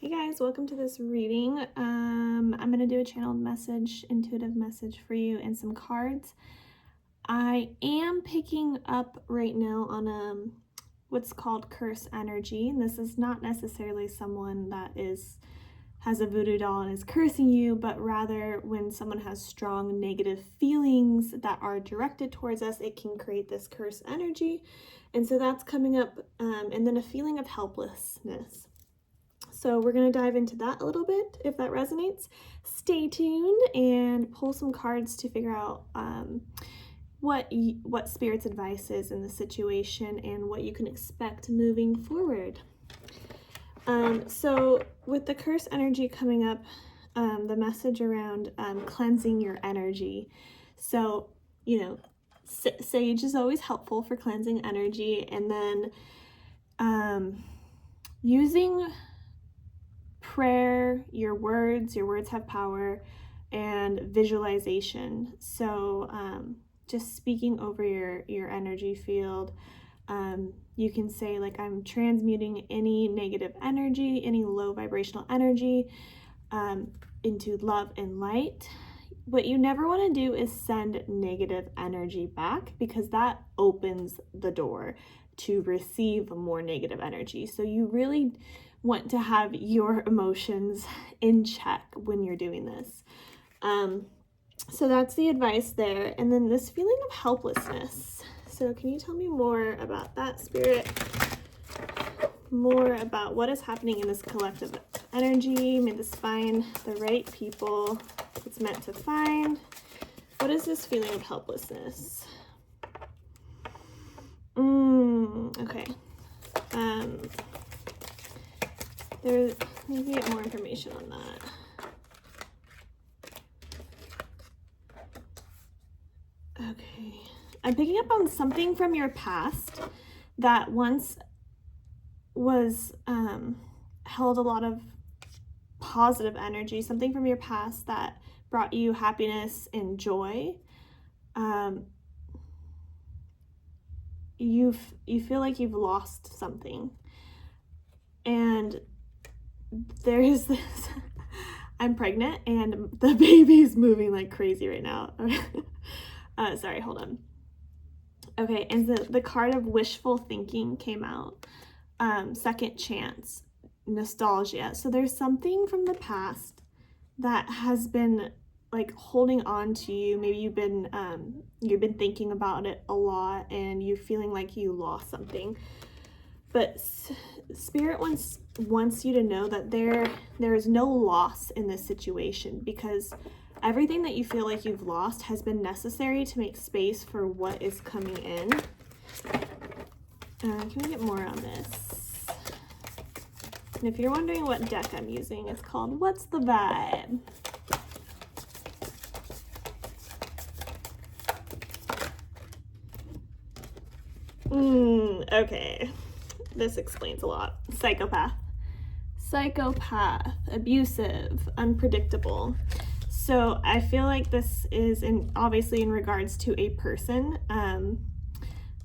Hey guys, welcome to this reading. I'm going to do a channeled message, intuitive message for you and some cards. I am picking up right now on what's called curse energy. And this is not necessarily someone that has a voodoo doll and is cursing you, but rather when someone has strong negative feelings that are directed towards us, it can create this curse energy. And so that's coming up, and then a feeling of helplessness. So we're going to dive into that a little bit. If that resonates, stay tuned and pull some cards to figure out what Spirit's advice is in the situation and what you can expect moving forward. So with the curse energy coming up, the message around cleansing your energy. So, sage is always helpful for cleansing energy, and then using prayer, your words have power, and visualization. So just speaking over your energy field. You can say, like, I'm transmuting any negative energy, any low vibrational energy into love and light. What you never want to do is send negative energy back, because that opens the door to receive more negative energy. So you really want to have your emotions in check when you're doing this. So that's the advice there. And then this feeling of helplessness. So can you tell me more about that, Spirit? More about what is happening in this collective energy. May this find the right people it's meant to find. What is this feeling of helplessness? Okay. Let me get more information on that. Okay. I'm picking up on something from your past that once was held a lot of positive energy, something from your past that brought you happiness and joy. You feel like you've lost something. And there is this, I'm pregnant and the baby's moving like crazy right now. Sorry, hold on. Okay, and the card of wishful thinking came out. Second chance, nostalgia. So there's something from the past that has been like holding on to you. Maybe you've been thinking about it a lot and you're feeling like you lost something. But Spirit wants you to know that there is no loss in this situation, because everything that you feel like you've lost has been necessary to make space for what is coming in. Can we get more on this? And if you're wondering what deck I'm using, it's called What's the Vibe? Okay. This explains a lot. Psychopath, abusive, unpredictable. So I feel like this is obviously in regards to a person,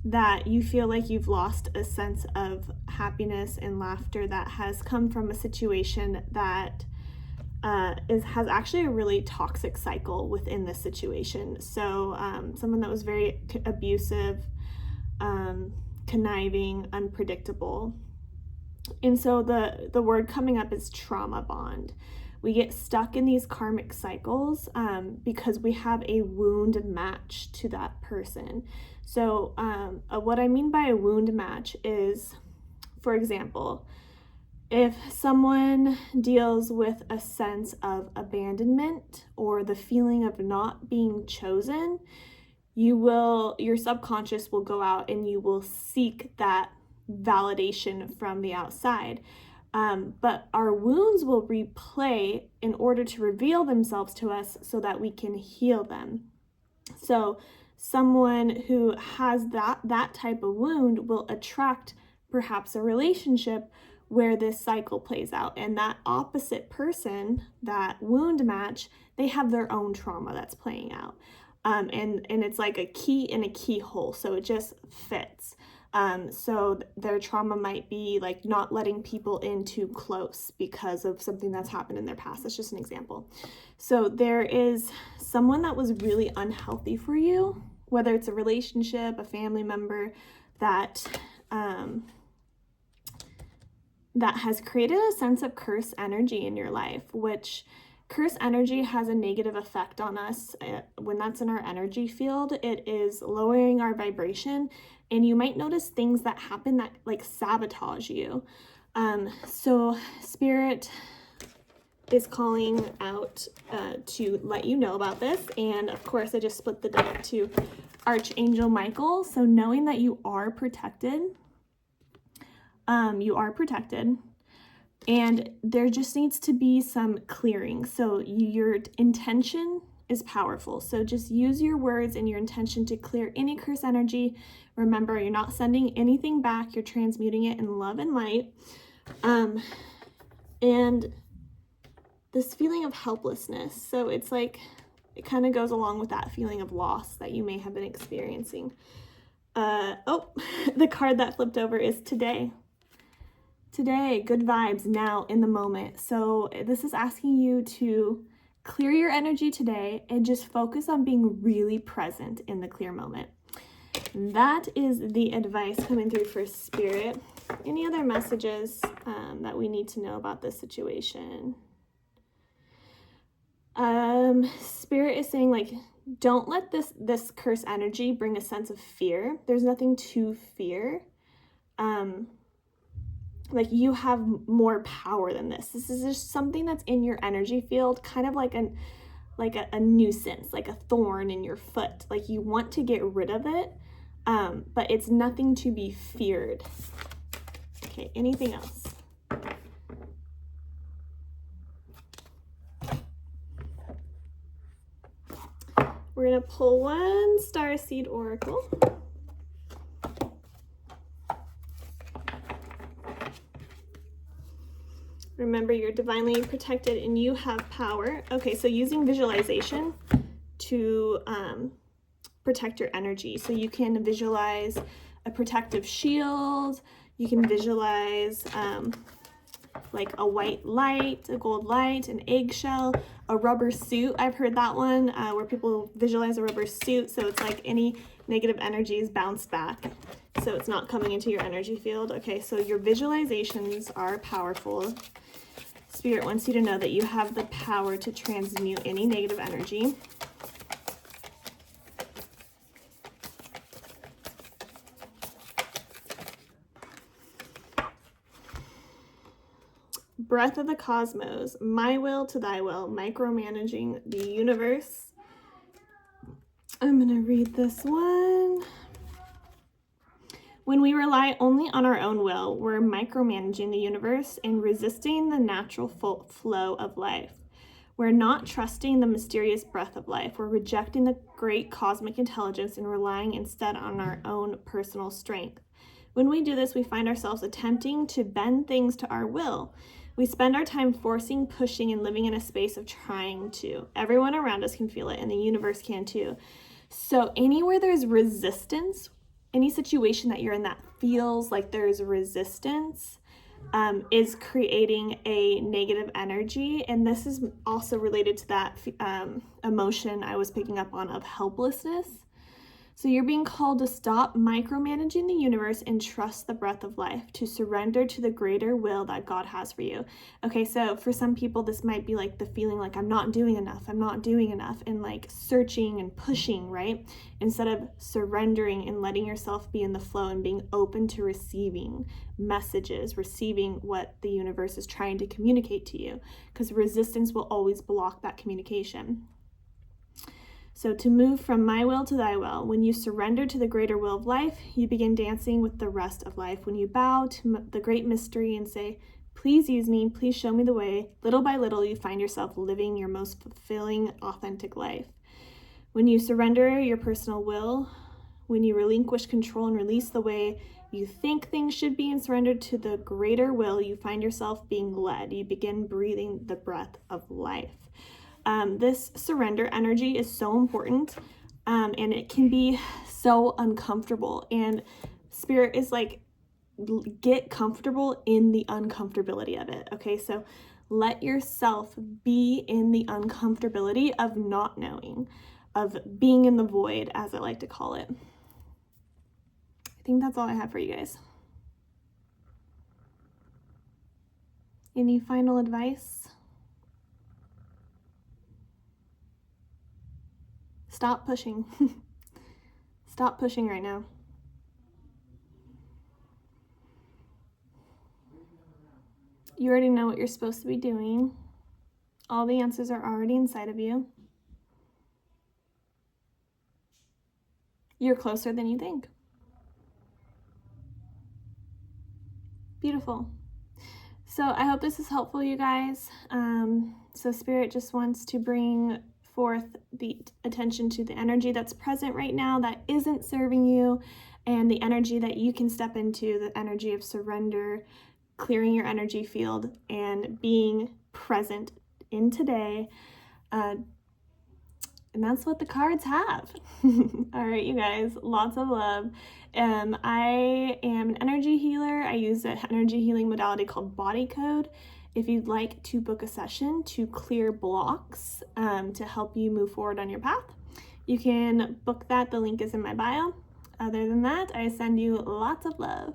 that you feel like you've lost a sense of happiness and laughter that has come from a situation that has actually a really toxic cycle within this situation. So someone that was very abusive, conniving, unpredictable. And so the word coming up is trauma bond. We get stuck in these karmic cycles because we have a wound match to that person. So what I mean by a wound match is, for example, if someone deals with a sense of abandonment or the feeling of not being chosen, your subconscious will go out and you will seek that validation from the outside. But our wounds will replay in order to reveal themselves to us so that we can heal them. So someone who has that type of wound will attract perhaps a relationship where this cycle plays out, and that opposite person, that wound match, they have their own trauma that's playing out. And it's like a key in a keyhole, so it just fits. So their trauma might be like not letting people in too close because of something that's happened in their past. That's just an example. So there is someone that was really unhealthy for you, whether it's a relationship, a family member, that has created a sense of curse energy in your life, which curse energy has a negative effect on us. When that's in our energy field, it is lowering our vibration, and you might notice things that happen that like sabotage you. So Spirit is calling out to let you know about this. And of course, I just split the deck to Archangel Michael. So knowing that you are protected, and there just needs to be some clearing. So your intention is powerful. So just use your words and your intention to clear any curse energy. Remember, you're not sending anything back. You're transmuting it in love and light. And this feeling of helplessness. So it's like, it kind of goes along with that feeling of loss that you may have been experiencing. The card that flipped over is today. Today, good vibes, now, in the moment. So this is asking you to clear your energy today and just focus on being really present in the clear moment. That is the advice coming through for Spirit. Any other messages that we need to know about this situation? Spirit is saying, like, don't let this curse energy bring a sense of fear. There's nothing to fear. Like, you have more power than this. This is just something that's in your energy field, kind of like a nuisance, like a thorn in your foot. Like, you want to get rid of it, but it's nothing to be feared. Okay, anything else? We're gonna pull one Starseed Oracle. Remember, you're divinely protected and you have power. Okay, so using visualization to protect your energy. So you can visualize a protective shield. You can visualize like a white light, a gold light, an eggshell, a rubber suit. I've heard that one where people visualize a rubber suit. So it's like any negative energy is bounced back. So it's not coming into your energy field. Okay, so your visualizations are powerful. Spirit wants you to know that you have the power to transmute any negative energy. Breath of the cosmos, my will to thy will, micromanaging the universe. I'm going to read this one. When we rely only on our own will, we're micromanaging the universe and resisting the natural flow of life. We're not trusting the mysterious breath of life. We're rejecting the great cosmic intelligence and relying instead on our own personal strength. When we do this, we find ourselves attempting to bend things to our will. We spend our time forcing, pushing, and living in a space of trying to. Everyone around us can feel it, and the universe can too. So anywhere there's resistance, any situation that you're in that feels like there's resistance is creating a negative energy. And this is also related to that emotion I was picking up on of helplessness. So you're being called to stop micromanaging the universe and trust the breath of life, to surrender to the greater will that God has for you. Okay, so for some people, this might be like the feeling like I'm not doing enough, and like searching and pushing, right? Instead of surrendering and letting yourself be in the flow and being open to receiving messages, receiving what the universe is trying to communicate to you, because resistance will always block that communication. So to move from my will to thy will, when you surrender to the greater will of life, you begin dancing with the rest of life. When you bow to the great mystery and say, please use me, please show me the way, little by little, you find yourself living your most fulfilling, authentic life. When you surrender your personal will, when you relinquish control and release the way you think things should be and surrender to the greater will, you find yourself being led. You begin breathing the breath of life. This surrender energy is so important, and it can be so uncomfortable. And Spirit is like, get comfortable in the uncomfortability of it. Okay, so let yourself be in the uncomfortability of not knowing, of being in the void, as I like to call it. I think that's all I have for you guys. Any final advice? Stop pushing. Stop pushing right now. You already know what you're supposed to be doing. All the answers are already inside of you. You're closer than you think. Beautiful. So I hope this is helpful, you guys. So Spirit just wants to bring forth the attention to the energy that's present right now that isn't serving you, and the energy that you can step into, the energy of surrender, clearing your energy field, and being present in today. And that's what the cards have. All right, you guys, lots of love. I am an energy healer. I use an energy healing modality called Body Code. If you'd like to book a session to clear blocks to help you move forward on your path, you can book that. The link is in my bio. Other than that, I send you lots of love.